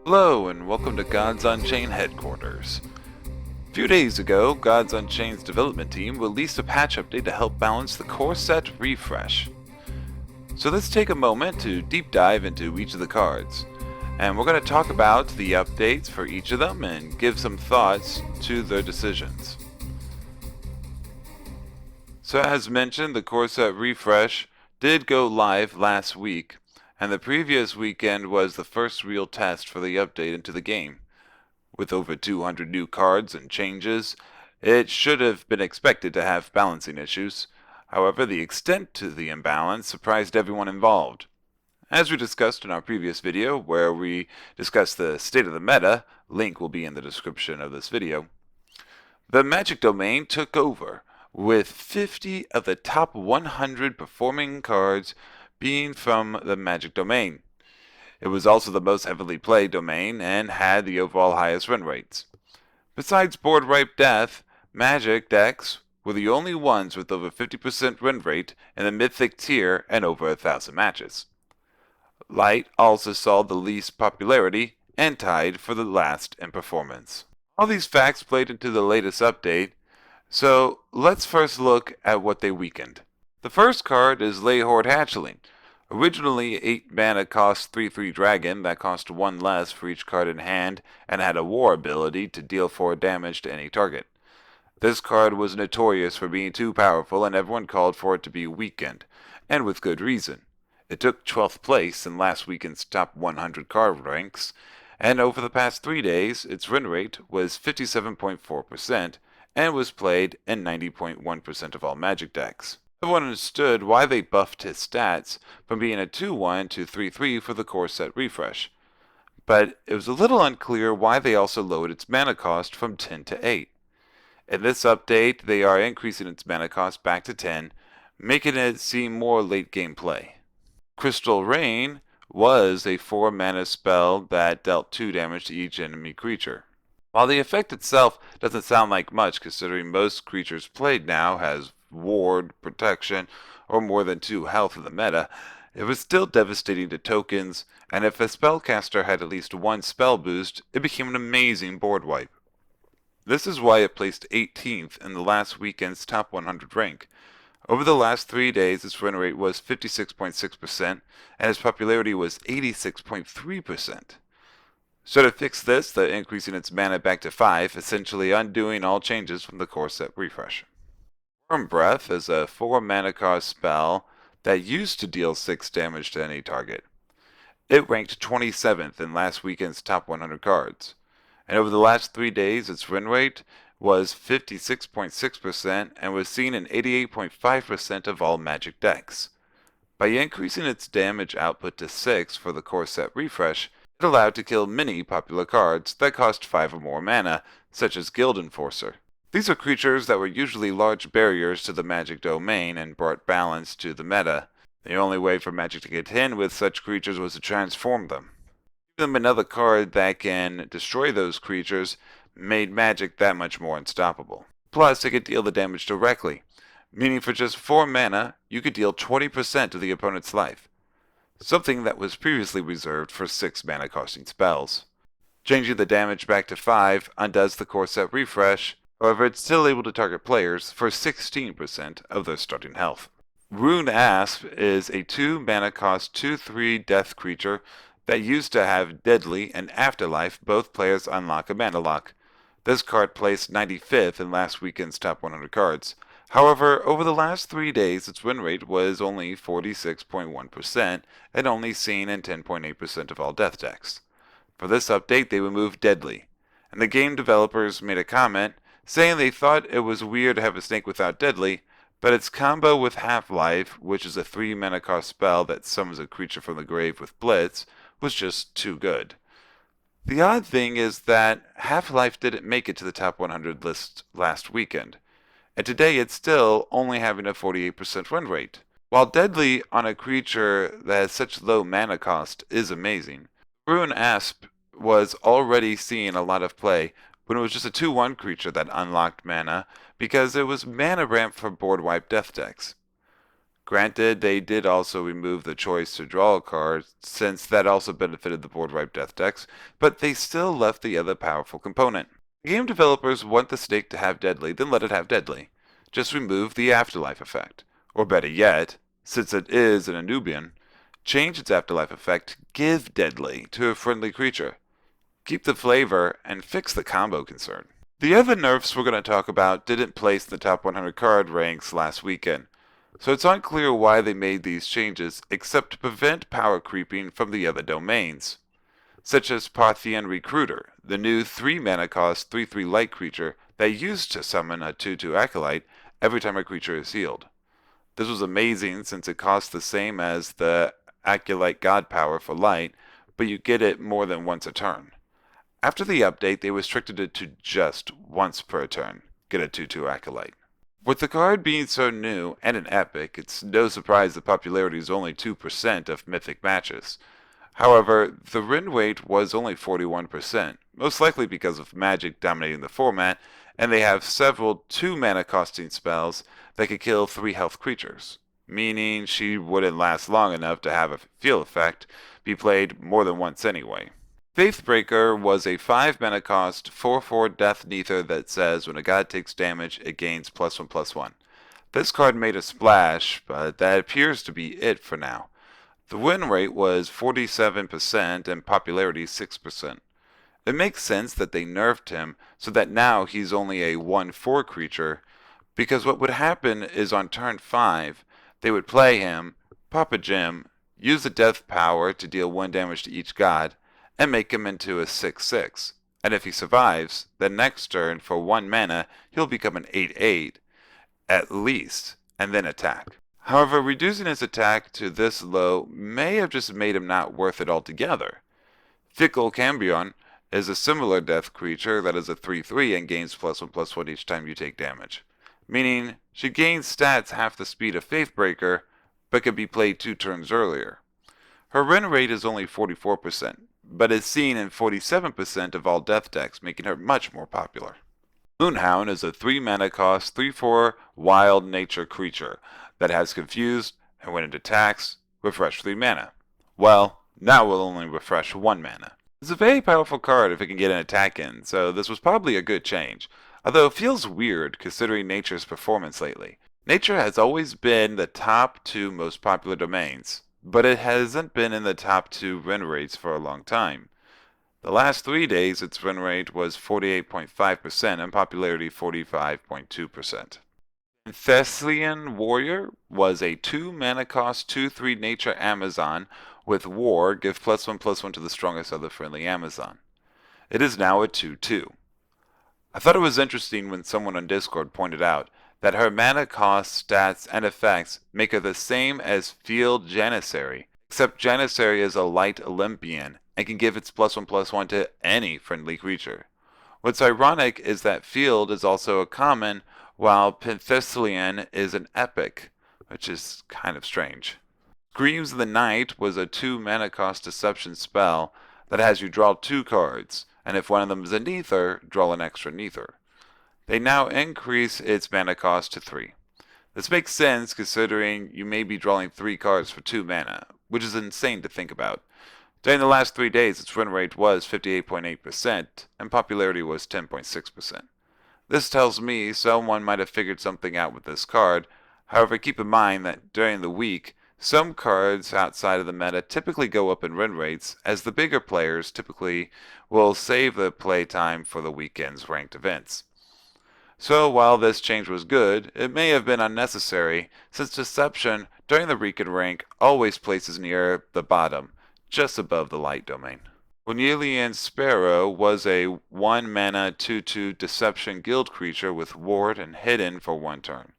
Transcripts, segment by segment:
Hello and welcome to God's Unchained headquarters. A few days ago, God's Unchained's development team released a patch update to help balance the core set refresh. So let's take a moment to deep dive into each of the cards. And we're going to talk about the updates for each of them and give some thoughts to their decisions. So as mentioned, the core set refresh did go live last week, and the previous weekend was the first real test for the update into the game. With over 200 new cards and changes, it should have been expected to have balancing issues. However, the extent to the imbalance surprised everyone involved. As we discussed in our previous video, where we discussed the state of the meta, link will be in the description of this video, the Magic domain took over, with 50 of the top 100 performing cards being from the Magic domain. It was also the most heavily played domain and had the overall highest win rates. Besides board wipe death, Magic decks were the only ones with over 50% win rate in the Mythic tier and over 1,000 matches. Light also saw the least popularity and tied for the last in performance. All these facts played into the latest update, so let's first look at what they weakened. The first card is Horde Hatchling. Originally 8 mana cost 3/3 dragon that cost 1 less for each card in hand and had a war ability to deal 4 damage to any target. This card was notorious for being too powerful and everyone called for it to be weakened, and with good reason. It took 12th place in last weekend's top 100 card ranks, and over the past 3 days its win rate was 57.4% and was played in 90.1% of all Magic decks. Everyone understood why they buffed his stats from being a 2/1 to 3/3 for the core set refresh, but it was a little unclear why they also lowered its mana cost from 10 to 8. In this update, they are increasing its mana cost back to 10, making it seem more late game play. Crystal Rain was a 4 mana spell that dealt 2 damage to each enemy creature. While the effect itself doesn't sound like much considering most creatures played now has ward, protection, or more than 2 health in the meta, it was still devastating to tokens, and if a spellcaster had at least 1 spell boost, it became an amazing board wipe. This is why it placed 18th in the last weekend's top 100 rank. Over the last 3 days, its win rate was 56.6%, and its popularity was 86.3%. So to fix this, they're increasing its mana back to 5, essentially undoing all changes from the core set refresh. Warm Breath is a 4 mana cost spell that used to deal 6 damage to any target. It ranked 27th in last weekend's top 100 cards, and over the last 3 days its win rate was 56.6% and was seen in 88.5% of all Magic decks. By increasing its damage output to 6 for the core set refresh, it allowed to kill many popular cards that cost 5 or more mana, such as Guild Enforcer. These are creatures that were usually large barriers to the Magic domain and brought balance to the meta. The only way for Magic to get in with such creatures was to transform them. Give them another card that can destroy those creatures made Magic that much more unstoppable. Plus, it could deal the damage directly, meaning for just 4 mana, you could deal 20% of the opponent's life, something that was previously reserved for 6 mana costing spells. Changing the damage back to 5 undoes the core set refresh, however it's still able to target players for 16% of their starting health. Rune ASp is a 2 mana cost 2/3 death creature that used to have Deadly and Afterlife both players unlock a mana lock. This card placed 95th in last weekend's top 100 cards. However, over the last 3 days its win rate was only 46.1% and only seen in 10.8% of all death decks. For this update they removed Deadly, and the game developers made a comment saying they thought it was weird to have a snake without Deadly, but its combo with Half-Life, which is a 3 mana cost spell that summons a creature from the grave with Blitz, was just too good. The odd thing is that Half-Life didn't make it to the top 100 list last weekend, and today it's still only having a 48% win rate. While Deadly on a creature that has such low mana cost is amazing, Rune ASp was already seeing a lot of play when it was just a 2/1 creature that unlocked mana because it was mana ramp for board wipe death decks. Granted, they did also remove the choice to draw a card, since that also benefited the board wipe death decks, but they still left the other powerful component. Game developers want the snake to have deadly, then let it have deadly. Just remove the afterlife effect. Or better yet, since it is an Anubian, change its afterlife effect, give deadly to a friendly creature. Keep the flavor, and fix the combo concern. The other nerfs we're going to talk about didn't place in the top 100 card ranks last weekend, so it's unclear why they made these changes except to prevent power creeping from the other domains, such as Parthian Recruiter, the new 3 mana cost 3/3 light creature that used to summon a Tutu Acolyte every time a creature is healed. This was amazing since it costs the same as the Acolyte God power for light, but you get it more than once a turn. After the update, they restricted it to just once per turn. Get a Tutu Acolyte. With the card being so new and an epic, it's no surprise the popularity is only 2% of mythic matches. However, the win rate was only 41%, most likely because of Magic dominating the format, and they have several 2 mana costing spells that could kill 3 health creatures, meaning she wouldn't last long enough to have a field effect be played more than once anyway. Faithbreaker was a 5 mana cost 4/4 Death Neither that says when a god takes damage, it gains +1/+1. This card made a splash, but that appears to be it for now. The win rate was 47% and popularity 6%. It makes sense that they nerfed him so that now he's only a 1/4 creature, because what would happen is on turn 5, they would play him, pop a gem, use the death power to deal 1 damage to each god, and make him into a 6/6. And if he survives, then next turn for 1 mana, he'll become an 8/8, at least, and then attack. However, reducing his attack to this low may have just made him not worth it altogether. Fickle Cambion is a similar death creature that is a 3/3 and gains +1/+1 each time you take damage, meaning she gains stats half the speed of Faithbreaker, but can be played 2 turns earlier. Her win rate is only 44%, but is seen in 47% of all death decks, making her much more popular. Hound is a 3 mana cost 3/4 wild nature creature that has confused, and when it attacks, refresh 3 mana. Well, now we'll only refresh 1 mana. It's a very powerful card if it can get an attack in, so this was probably a good change, although it feels weird considering Nature's performance lately. Nature has always been the top 2 most popular domains, but it hasn't been in the top 2 win rates for a long time. The last 3 days, its win rate was 48.5% and popularity 45.2%. Thessalonian Warrior was a 2 mana cost 2/3 nature Amazon with War, give +1/+1 to the strongest other friendly Amazon. It is now a 2/2. I thought it was interesting when someone on Discord pointed out that her mana cost, stats, and effects make her the same as Field Janissary, except Janissary is a light Olympian and can give its +1/+1 to any friendly creature. What's ironic is that Field is also a common, while Thessalian is an epic, which is kind of strange. Screams of the Night was a 2 mana cost deception spell that has you draw 2 cards, and if one of them is a Neither, draw an extra Neither. They now increase its mana cost to 3. This makes sense considering you may be drawing 3 cards for 2 mana, which is insane to think about. During the last 3 days, its win rate was 58.8%, and popularity was 10.6%. This tells me someone might have figured something out with this card. However, keep in mind that during the week, some cards outside of the meta typically go up in win rates, as the bigger players typically will save the playtime for the weekend's ranked events. So while this change was good, it may have been unnecessary, since Deception during the weekend rank always places near the bottom, just above the light domain. Juanilian Sparrow was a 1 mana 2/2 Deception guild creature with Ward and Hidden for 1 turn.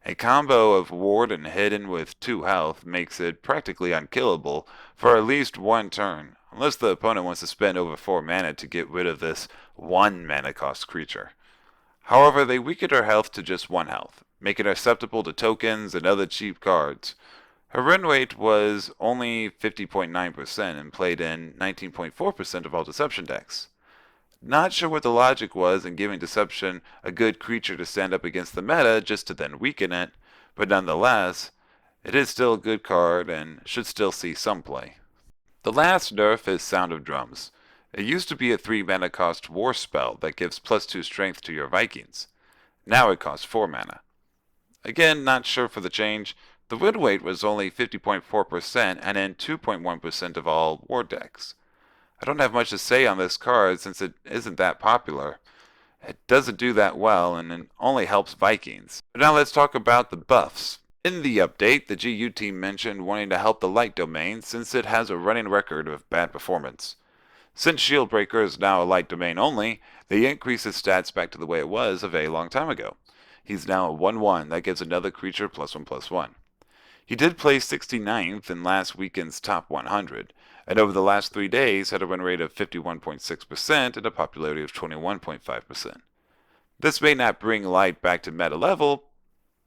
A combo of Ward and Hidden with 2 health makes it practically unkillable for at least 1 turn, unless the opponent wants to spend over 4 mana to get rid of this 1 mana cost creature. However, they weakened her health to just 1 health, making her susceptible to tokens and other cheap cards. Her win rate was only 50.9% and played in 19.4% of all Deception decks. Not sure what the logic was in giving Deception a good creature to stand up against the meta just to then weaken it, but nonetheless, it is still a good card and should still see some play. The last nerf is Sound of Drums. It used to be a 3 mana cost war spell that gives +2 strength to your Vikings. Now it costs 4 mana. Again, not sure for the change. The win rate was only 50.4% and in 2.1% of all war decks. I don't have much to say on this card since it isn't that popular. It doesn't do that well and it only helps Vikings. But now let's talk about the buffs. In the update, the GU team mentioned wanting to help the light domain since it has a running record of bad performance. Since Shieldbreaker is now a light domain only, they increased his stats back to the way it was a very long time ago. He's now a 1-1 that gives another creature +1/+1. He did place 69th in last weekend's top 100, and over the last 3 days had a win rate of 51.6% and a popularity of 21.5%. This may not bring light back to meta level,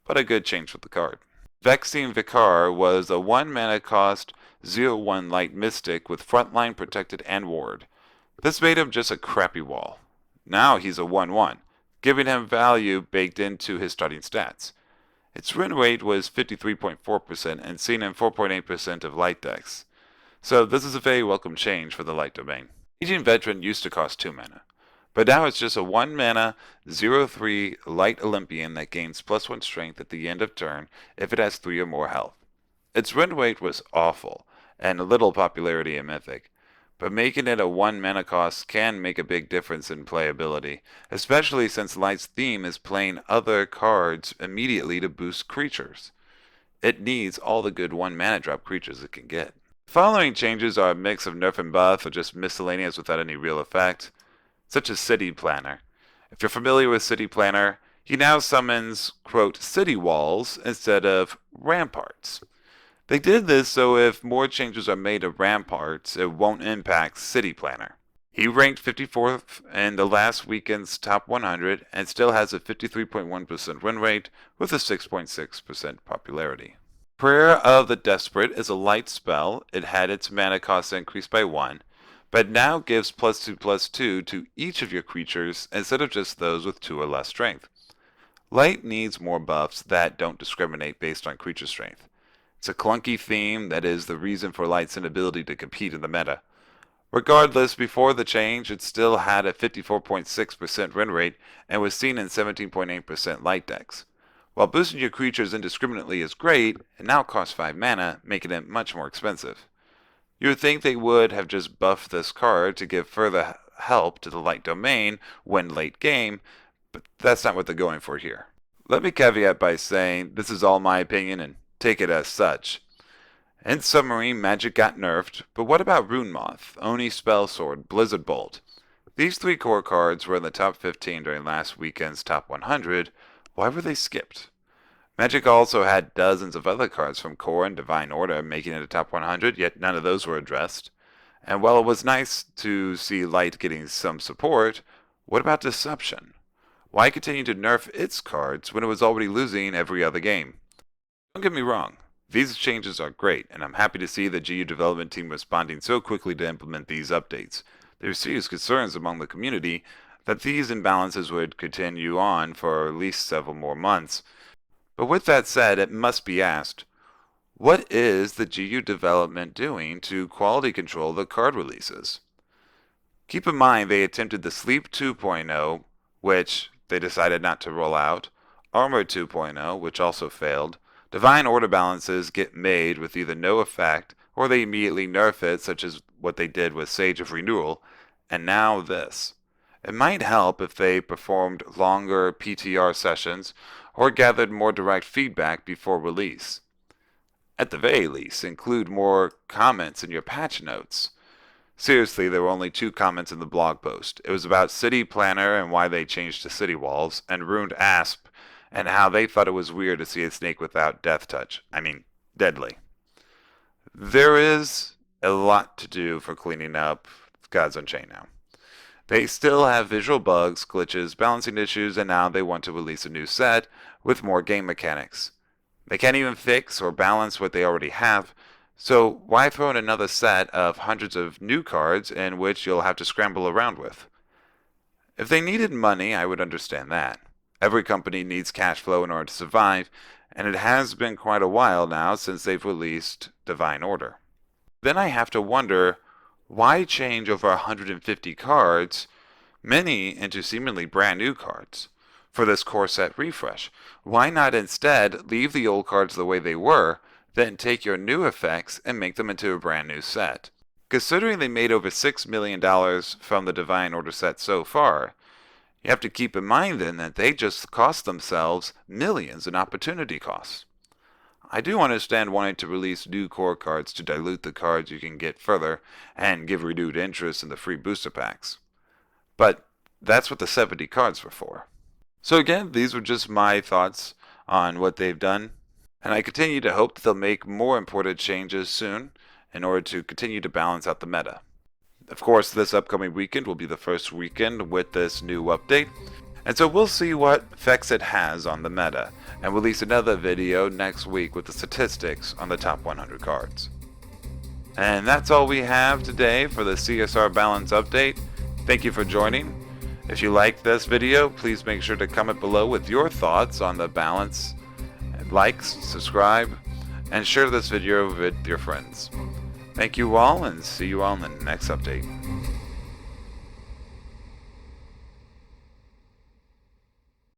but a good change for the card. Vexing Vicar was a 1 mana cost 0/1 light mystic with frontline protected and ward. This made him just a crappy wall. Now he's a 1/1, giving him value baked into his starting stats. Its win rate was 53.4% and seen in 4.8% of light decks. So this is a very welcome change for the light domain. Aging Veteran used to cost 2 mana, but now it's just a 1 mana 0/3 light Olympian that gains +1 strength at the end of turn if it has 3 or more health. Its win rate was awful and little popularity in Mythic, but making it a 1 mana cost can make a big difference in playability, especially since Light's theme is playing other cards immediately to boost creatures. It needs all the good 1 mana drop creatures it can get. The following changes are a mix of nerf and buff or just miscellaneous without any real effect, such as City Planner. If you're familiar with City Planner, he now summons, quote, city walls instead of ramparts. They did this so if more changes are made to ramparts, it won't impact City Planner. He ranked 54th in the last weekend's top 100 and still has a 53.1% win rate with a 6.6% popularity. Prayer of the Desperate is a light spell. It had its mana cost increased by 1, but now gives +2/+2 to each of your creatures instead of just those with 2 or less strength. Light needs more buffs that don't discriminate based on creature strength. It's a clunky theme that is the reason for Light's inability to compete in the meta. Regardless, before the change, it still had a 54.6% win rate and was seen in 17.8% Light decks. While boosting your creatures indiscriminately is great, it now costs 5 mana, making it much more expensive. You would think they would have just buffed this card to give further help to the light domain when late game, but that's not what they're going for here. Let me caveat by saying this is all my opinion and take it as such. In summary, Magic got nerfed, but what about Rune Moth, Oni Spellsword, Blizzard Bolt? These 3 core cards were in the top 15 during last weekend's top 100. Why were they skipped? Magic also had dozens of other cards from Core and Divine Order making it a top 100, yet none of those were addressed. And while it was nice to see Light getting some support, what about Deception? Why continue to nerf its cards when it was already losing every other game? Don't get me wrong, these changes are great, and I'm happy to see the GU development team responding so quickly to implement these updates. There are serious concerns among the community that these imbalances would continue on for at least several more months. But with that said, it must be asked, what is the GU development doing to quality control the card releases? Keep in mind they attempted the Sleep 2.0, which they decided not to roll out, Armor 2.0, which also failed. Divine Order balances get made with either no effect or they immediately nerf it, such as what they did with Sage of Renewal, and now this. It might help if they performed longer PTR sessions or gathered more direct feedback before release. At the very least, include more comments in your patch notes. Seriously, there were only 2 comments in the blog post. It was about City Planner and why they changed to city walls, and Rune ASp and how they thought it was weird to see a snake without death touch. I mean, deadly. There is a lot to do for cleaning up Gods Unchained now. They still have visual bugs, glitches, balancing issues, and now they want to release a new set with more game mechanics. They can't even fix or balance what they already have, so why throw in another set of hundreds of new cards in which you'll have to scramble around with? If they needed money, I would understand that. Every company needs cash flow in order to survive, and it has been quite a while now since they've released Divine Order. Then I have to wonder, why change over 150 cards, many into seemingly brand new cards, for this core set refresh? Why not instead leave the old cards the way they were, then take your new effects and make them into a brand new set? Considering they made over $6 million from the Divine Order set so far, you have to keep in mind then that they just cost themselves millions in opportunity costs. I do understand wanting to release new core cards to dilute the cards you can get further and give renewed interest in the free booster packs. But that's what the 70 cards were for. So again, these were just my thoughts on what they've done, and I continue to hope that they'll make more important changes soon in order to continue to balance out the meta. Of course, this upcoming weekend will be the first weekend with this new update, and so we'll see what effects it has on the meta, and release another video next week with the statistics on the top 100 cards. And that's all we have today for the CSR balance update. Thank you for joining. If you liked this video, please make sure to comment below with your thoughts on the balance, and like, subscribe, and share this video with your friends. Thank you all, and see you all in the next update.